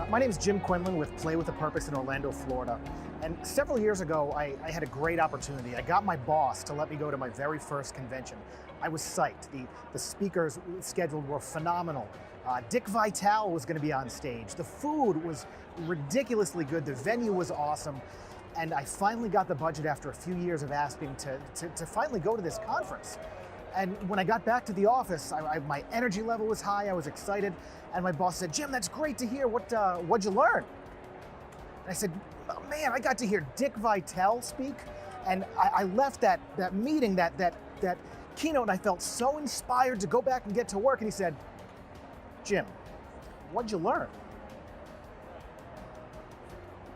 My name is Jim Quinlan with Play with a Purpose in Orlando, Florida. And several years ago, I had a great opportunity. I got my boss to let me go to my very first convention. I was psyched. The speakers scheduled were phenomenal. Dick Vitale was going to be on stage. The food was ridiculously good. The venue was awesome. And I finally got the budget after a few years of asking to finally go to this conference. And when I got back to the office, my energy level was high, I was excited, and my boss said, "Jim, that's great to hear. What'd you learn?" And I said, "Oh, man, I got to hear Dick Vitale speak, and I left that meeting, that keynote, and I felt so inspired to go back and get to work." And he said, "Jim, what'd you learn?"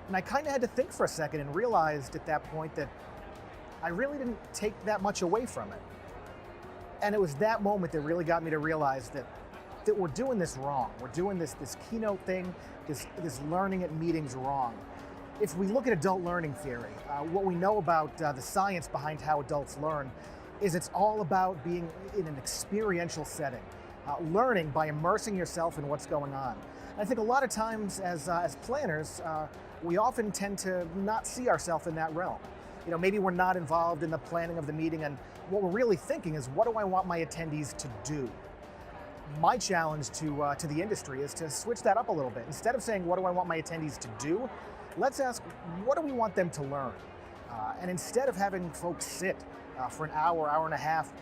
And I kind of had to think for a second and realized at that point that I really didn't take that much away from it. And it was that moment that really got me to realize that we're doing this wrong. We're doing this keynote thing, this learning at meetings wrong. If we look at adult learning theory, what we know about the science behind how adults learn is it's all about being in an experiential setting, learning by immersing yourself in what's going on. And I think a lot of times as planners, we often tend to not see ourselves in that realm. Maybe we're not involved in the planning of the meeting, and what we're really thinking is, what do I want my attendees to do? My challenge to the industry is to switch that up a little bit. Instead of saying, what do I want my attendees to do? Let's ask, what do we want them to learn? And instead of having folks sit for an hour, hour and a half,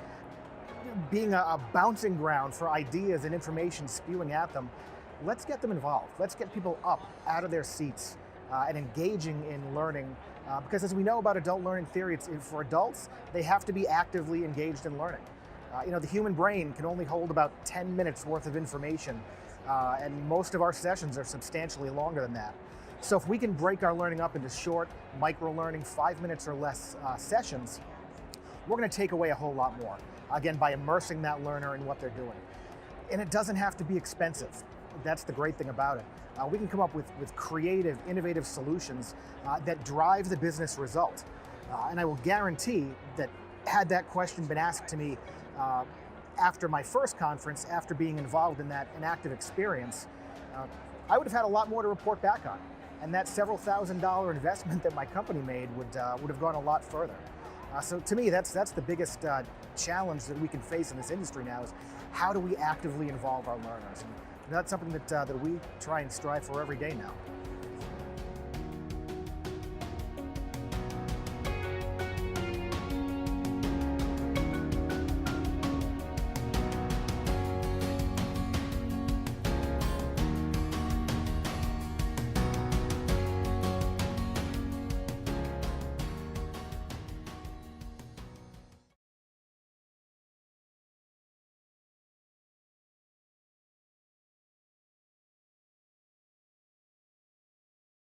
being a bouncing ground for ideas and information spewing at them, let's get them involved. Let's get people up out of their seats and engaging in learning. Because as we know about adult learning theory, for adults, they have to be actively engaged in learning. The human brain can only hold about 10 minutes worth of information, and most of our sessions are substantially longer than that. So if we can break our learning up into short, micro-learning, 5 minutes or less sessions, we're going to take away a whole lot more, again, by immersing that learner in what they're doing. And it doesn't have to be expensive. That's the great thing about it. We can come up with creative, innovative solutions that drive the business result. And I will guarantee that had that question been asked to me after my first conference, after being involved in that active experience, I would have had a lot more to report back on. And that several $1,000 investment that my company made would have gone a lot further. So to me, that's the biggest challenge that we can face in this industry now, is how do we actively involve our learners? And that's something that we try and strive for every day now.